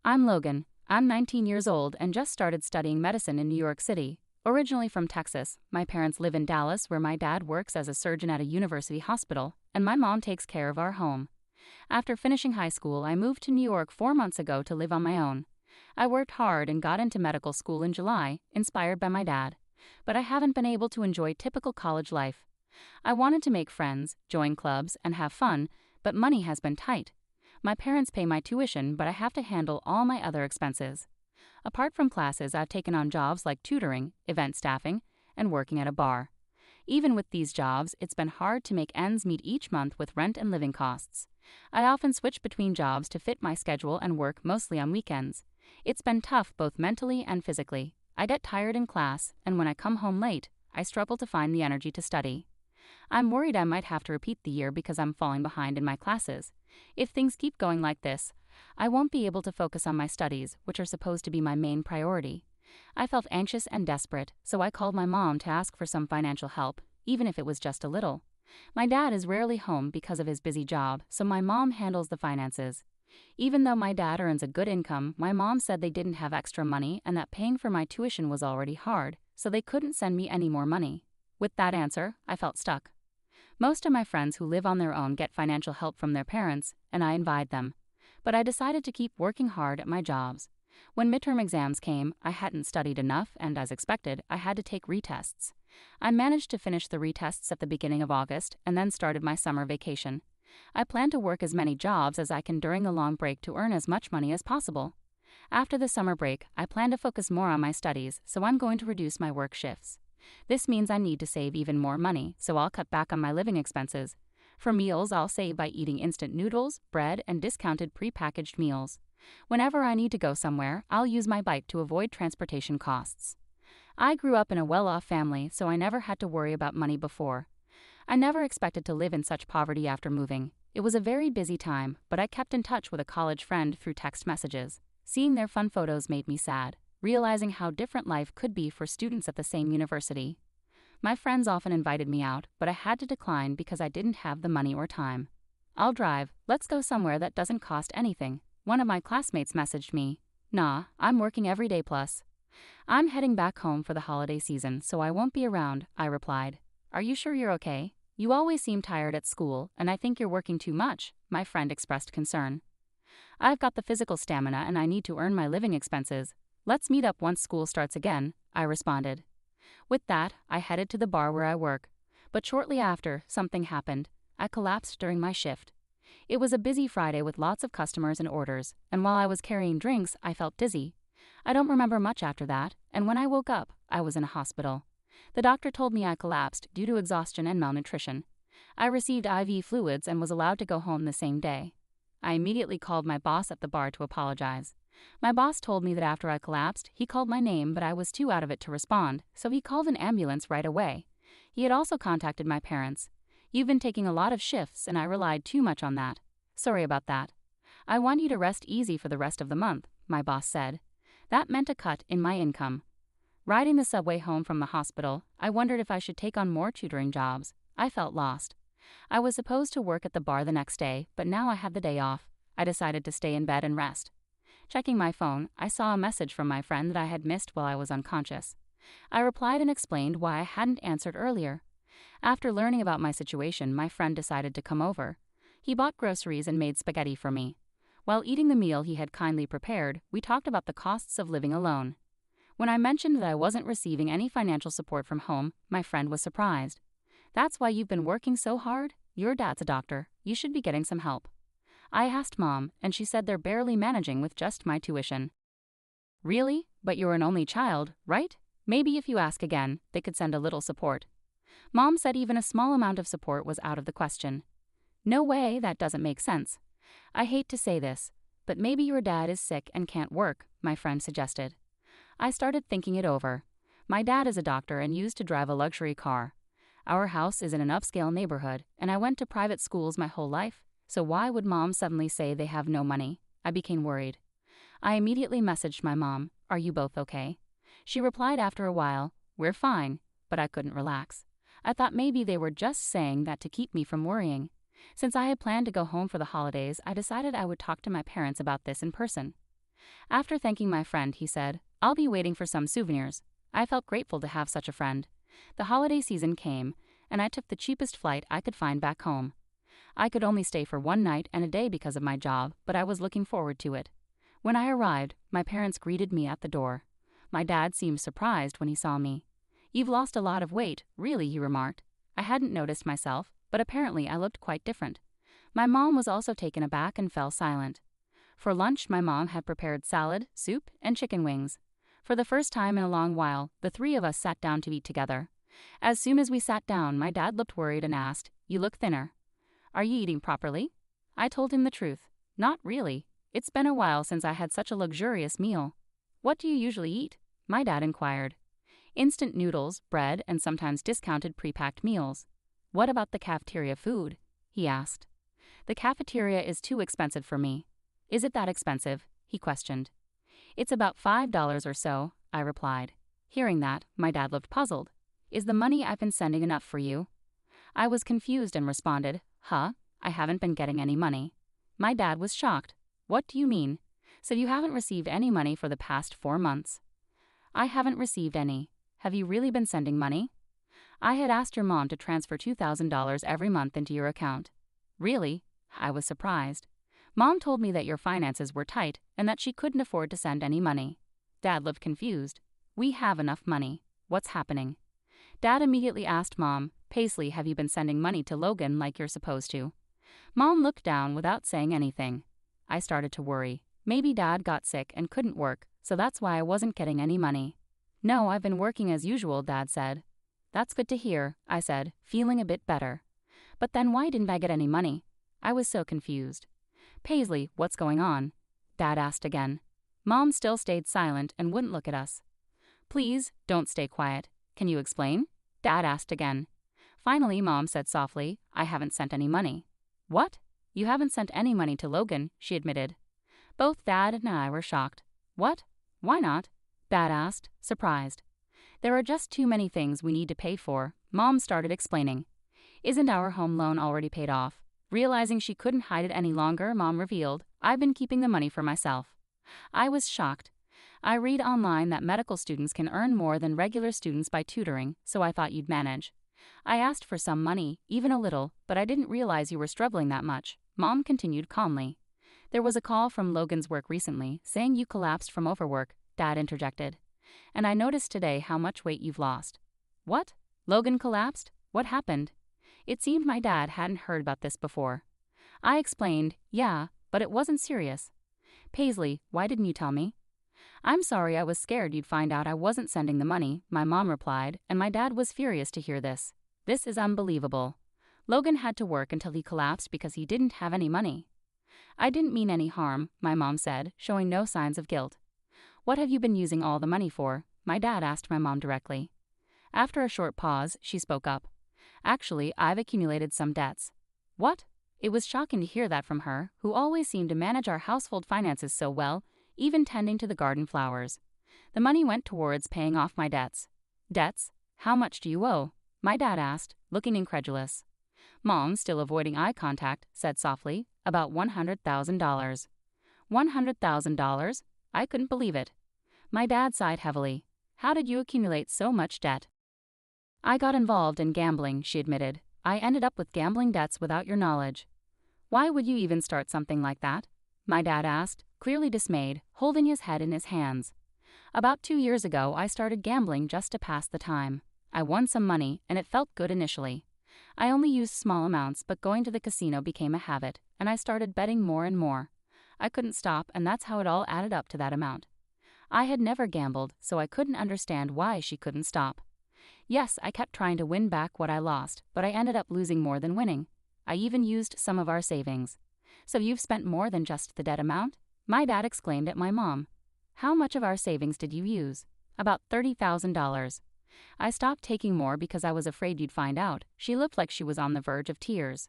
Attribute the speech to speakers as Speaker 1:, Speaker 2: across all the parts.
Speaker 1: I'm Logan. I'm 19 years old and just started studying medicine in New York City. Originally from Texas, my parents live in Dallas where my dad works as a surgeon at a university hospital, and my mom takes care of our home. After finishing high school, I moved to New York 4 months ago to live on my own. I worked hard and got into medical school in July, inspired by my dad. But I haven't been able to enjoy typical college life. I wanted to make friends, join clubs, and have fun, but money has been tight. My parents pay my tuition, but I have to handle all my other expenses. Apart from classes, I've taken on jobs like tutoring, event staffing, and working at a bar. Even with these jobs, it's been hard to make ends meet each month with rent and living costs. I often switch between jobs to fit my schedule and work mostly on weekends. It's been tough both mentally and physically. I get tired in class, and when I come home late, I struggle to find the energy to study. I'm worried I might have to repeat the year because I'm falling behind in my classes. If things keep going like this, I won't be able to focus on my studies, which are supposed to be my main priority. I felt anxious and desperate, so I called my mom to ask for some financial help, even if it was just a little. My dad is rarely home because of his busy job, so my mom handles the finances. Even though my dad earns a good income, my mom said they didn't have extra money and that paying for my tuition was already hard, so they couldn't send me any more money. With that answer, I felt stuck. Most of my friends who live on their own get financial help from their parents, and I envied them. But I decided to keep working hard at my jobs. When midterm exams came, I hadn't studied enough, and as expected, I had to take retests. I managed to finish the retests at the beginning of August and then started my summer vacation. I plan to work as many jobs as I can during the long break to earn as much money as possible. After the summer break, I plan to focus more on my studies, so I'm going to reduce my work shifts. This means I need to save even more money, so I'll cut back on my living expenses. For meals, I'll save by eating instant noodles, bread, and discounted pre-packaged meals. Whenever I need to go somewhere, I'll use my bike to avoid transportation costs. I grew up in a well-off family, so I never had to worry about money before. I never expected to live in such poverty after moving. It was a very busy time, but I kept in touch with a college friend through text messages. Seeing their fun photos made me sad, realizing how different life could be for students at the same university. My friends often invited me out, but I had to decline because I didn't have the money or time. "I'll drive, let's go somewhere that doesn't cost anything," one of my classmates messaged me. "Nah, I'm working every day plus." "I'm heading back home for the holiday season, so I won't be around," I replied. "Are you sure you're okay? You always seem tired at school, and I think you're working too much," my friend expressed concern. "I've got the physical stamina and I need to earn my living expenses. Let's meet up once school starts again," I responded. With that, I headed to the bar where I work. But shortly after, something happened. I collapsed during my shift. It was a busy Friday with lots of customers and orders, and while I was carrying drinks, I felt dizzy. I don't remember much after that, and when I woke up, I was in a hospital. The doctor told me I collapsed due to exhaustion and malnutrition. I received IV fluids and was allowed to go home the same day. I immediately called my boss at the bar to apologize. My boss told me that after I collapsed, he called my name, but I was too out of it to respond, so he called an ambulance right away. He had also contacted my parents. "You've been taking a lot of shifts, and I relied too much on that. Sorry about that. I want you to rest easy for the rest of the month," my boss said. That meant a cut in my income. Riding the subway home from the hospital, I wondered if I should take on more tutoring jobs. I felt lost. I was supposed to work at the bar the next day, but now I had the day off. I decided to stay in bed and rest. Checking my phone, I saw a message from my friend that I had missed while I was unconscious. I replied and explained why I hadn't answered earlier. After learning about my situation, my friend decided to come over. He bought groceries and made spaghetti for me. While eating the meal he had kindly prepared, we talked about the costs of living alone. When I mentioned that I wasn't receiving any financial support from home, my friend was surprised. "That's why you've been working so hard? Your dad's a doctor. You should be getting some help." I asked Mom, and she said they're barely managing with just my tuition. "Really? But you're an only child, right? Maybe if you ask again, they could send a little support." Mom said even a small amount of support was out of the question. "No way, that doesn't make sense. I hate to say this, but maybe your dad is sick and can't work," my friend suggested. I started thinking it over. My dad is a doctor and used to drive a luxury car. Our house is in an upscale neighborhood, and I went to private schools my whole life. So why would Mom suddenly say they have no money? I became worried. I immediately messaged my mom, "Are you both okay?" She replied after a while, "We're fine," but I couldn't relax. I thought maybe they were just saying that to keep me from worrying. Since I had planned to go home for the holidays, I decided I would talk to my parents about this in person. After thanking my friend, he said, "I'll be waiting for some souvenirs." I felt grateful to have such a friend. The holiday season came, and I took the cheapest flight I could find back home. I could only stay for one night and a day because of my job, but I was looking forward to it. When I arrived, my parents greeted me at the door. My dad seemed surprised when he saw me. "You've lost a lot of weight, really," he remarked. I hadn't noticed myself, but apparently I looked quite different. My mom was also taken aback and fell silent. For lunch, my mom had prepared salad, soup, and chicken wings. For the first time in a long while, the three of us sat down to eat together. As soon as we sat down, my dad looked worried and asked, "You look thinner. Are you eating properly?" I told him the truth. "Not really. It's been a while since I had such a luxurious meal." "What do you usually eat?" my dad inquired. "Instant noodles, bread, and sometimes discounted pre-packed meals." "What about the cafeteria food?" he asked. "The cafeteria is too expensive for me." "Is it that expensive?" he questioned. "It's about $5 or so," I replied. Hearing that, my dad looked puzzled. "Is the money I've been sending enough for you?" I was confused and responded, "Huh? I haven't been getting any money." My dad was shocked. "What do you mean? So you haven't received any money for the past 4 months?" "I haven't received any. Have you really been sending money?" "I had asked your mom to transfer $2,000 every month into your account." "Really?" I was surprised. "Mom told me that your finances were tight and that she couldn't afford to send any money." Dad looked confused. "We have enough money. What's happening?" Dad immediately asked Mom, "Paisley, have you been sending money to Logan like you're supposed to?" Mom looked down without saying anything. I started to worry. Maybe Dad got sick and couldn't work, so that's why I wasn't getting any money. "No, I've been working as usual," Dad said. "That's good to hear," I said, feeling a bit better. "But then why didn't I get any money?" I was so confused. "Paisley, what's going on?" Dad asked again. Mom still stayed silent and wouldn't look at us. "Please, don't stay quiet. Can you explain?" Dad asked again. Finally, Mom said softly, "I haven't sent any money." "What? You haven't sent any money to Logan," she admitted. Both Dad and I were shocked. "What? Why not?" Dad asked, surprised. "There are just too many things we need to pay for," Mom started explaining. "Isn't our home loan already paid off?" Realizing she couldn't hide it any longer, Mom revealed, "I've been keeping the money for myself." I was shocked. I read online that medical students can earn more than regular students by tutoring, so I thought you'd manage. I asked for some money, even a little, but I didn't realize you were struggling that much, Mom continued calmly. "There was a call from Logan's work recently, saying you collapsed from overwork," Dad interjected. "And I noticed today how much weight you've lost." "What? Logan collapsed? What happened?" It seemed my dad hadn't heard about this before. I explained, "Yeah, but it wasn't serious." "Paisley, why didn't you tell me?" "I'm sorry, I was scared you'd find out I wasn't sending the money," my mom replied, and my dad was furious to hear this. "This is unbelievable. Logan had to work until he collapsed because he didn't have any money." "I didn't mean any harm," my mom said, showing no signs of guilt. "What have you been using all the money for?" my dad asked my mom directly. After a short pause, she spoke up. "Actually, I've accumulated some debts." "What?" It was shocking to hear that from her, who always seemed to manage our household finances so well, even tending to the garden flowers. "The money went towards paying off my debts." "Debts? How much do you owe?" my dad asked, looking incredulous. Mom, still avoiding eye contact, said softly, "About $100,000. $100,000? I couldn't believe it. My dad sighed heavily. "How did you accumulate so much debt?" "I got involved in gambling," she admitted. "I ended up with gambling debts without your knowledge." "Why would you even start something like that?" my dad asked, clearly dismayed, holding his head in his hands. "About 2 years ago, I started gambling just to pass the time. I won some money, and it felt good initially. I only used small amounts, but going to the casino became a habit, and I started betting more and more. I couldn't stop, and that's how it all added up to that amount." I had never gambled, so I couldn't understand why she couldn't stop. "Yes, I kept trying to win back what I lost, but I ended up losing more than winning. I even used some of our savings." "So you've spent more than just the debt amount?" my dad exclaimed at my mom. "How much of our savings did you use?" "About $30,000. I stopped taking more because I was afraid you'd find out." She looked like she was on the verge of tears.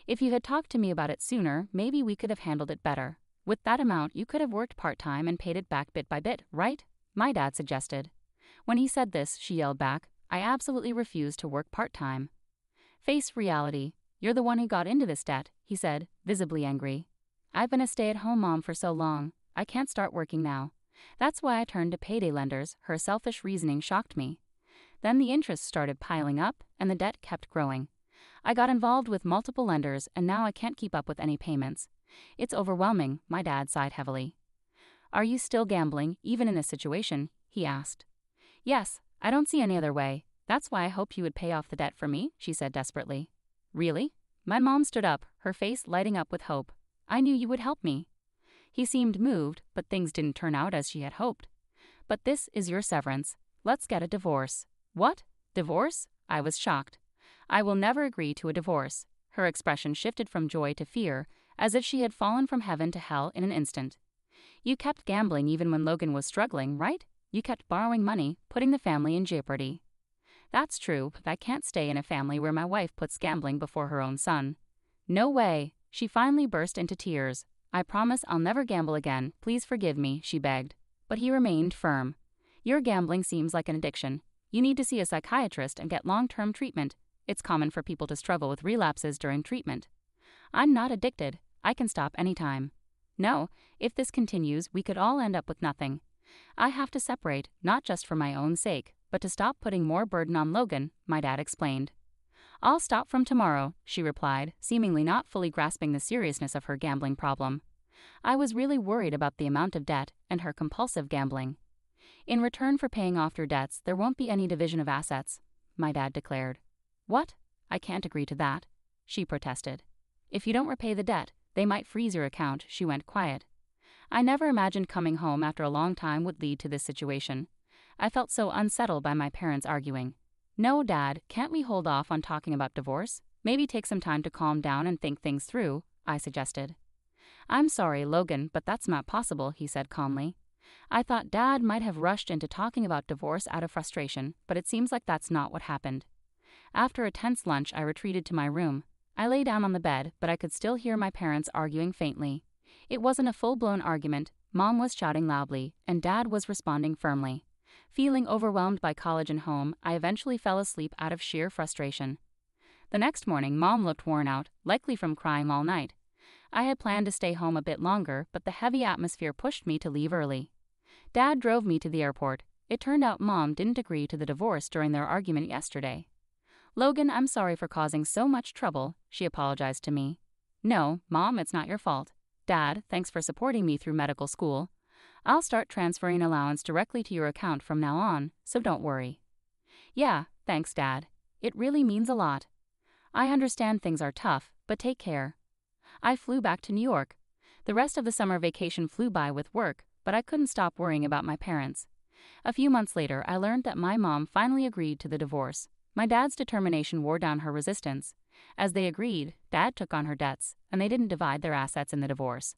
Speaker 1: "If you had talked to me about it sooner, maybe we could have handled it better. With that amount, you could have worked part-time and paid it back bit by bit, right?" my dad suggested. When he said this, she yelled back, "I absolutely refuse to work part-time." "Face reality. You're the one who got into this debt," he said, visibly angry. "I've been a stay-at-home mom for so long. I can't start working now. That's why I turned to payday lenders. Her selfish reasoning shocked me. Then the interest started piling up, and the debt kept growing. I got involved with multiple lenders, and now I can't keep up with any payments. It's overwhelming, my dad sighed heavily. Are you still gambling, even in this situation? He asked. Yes, I don't see any other way. That's why I hoped you would pay off the debt for me, she said desperately. Really? My mom stood up, her face lighting up with hope. I knew you would help me. He seemed moved, but things didn't turn out as she had hoped. But this is your severance. Let's get a divorce. What? Divorce? I was shocked. I will never agree to a divorce. Her expression shifted from joy to fear, as if she had fallen from heaven to hell in an instant. You kept gambling even when Logan was struggling, right? You kept borrowing money, putting the family in jeopardy. That's true, but I can't stay in a family where my wife puts gambling before her own son. No way. She finally burst into tears. I promise I'll never gamble again. Please forgive me, she begged. But he remained firm. Your gambling seems like an addiction. You need to see a psychiatrist and get long-term treatment. It's common for people to struggle with relapses during treatment. I'm not addicted. I can stop anytime. No, if this continues, we could all end up with nothing. I have to separate, not just for my own sake, but to stop putting more burden on Logan, my dad explained. I'll stop from tomorrow, she replied, seemingly not fully grasping the seriousness of her gambling problem. I was really worried about the amount of debt and her compulsive gambling. In return for paying off your debts, there won't be any division of assets, my dad declared. What? I can't agree to that, she protested. If you don't repay the debt, they might freeze your account, she went quiet. I never imagined coming home after a long time would lead to this situation. I felt so unsettled by my parents arguing. No, Dad, can't we hold off on talking about divorce? Maybe take some time to calm down and think things through, I suggested. I'm sorry, Logan, but that's not possible, he said calmly. I thought Dad might have rushed into talking about divorce out of frustration, but it seems like that's not what happened. After a tense lunch, I retreated to my room. I lay down on the bed, but I could still hear my parents arguing faintly. It wasn't a full-blown argument. Mom was shouting loudly, and Dad was responding firmly. Feeling overwhelmed by college and home, I eventually fell asleep out of sheer frustration. The next morning, Mom looked worn out, likely from crying all night. I had planned to stay home a bit longer, but the heavy atmosphere pushed me to leave early. Dad drove me to the airport. It turned out Mom didn't agree to the divorce during their argument yesterday. Logan, I'm sorry for causing so much trouble, she apologized to me. No, Mom, it's not your fault. Dad, thanks for supporting me through medical school. I'll start transferring allowance directly to your account from now on, so don't worry. Yeah, thanks, Dad. It really means a lot. I understand things are tough, but take care. I flew back to New York. The rest of the summer vacation flew by with work, but I couldn't stop worrying about my parents. A few months later, I learned that my mom finally agreed to the divorce. My dad's determination wore down her resistance. As they agreed, Dad took on her debts, and they didn't divide their assets in the divorce.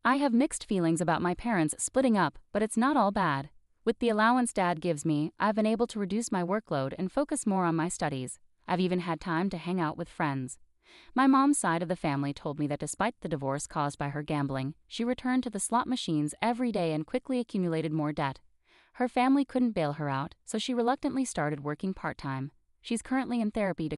Speaker 1: I have mixed feelings about my parents splitting up, but it's not all bad. With the allowance Dad gives me, I've been able to reduce my workload and focus more on my studies. I've even had time to hang out with friends. My mom's side of the family told me that despite the divorce caused by her gambling, she returned to the slot machines every day and quickly accumulated more debt. Her family couldn't bail her out, so she reluctantly started working part-time. She's currently in therapy to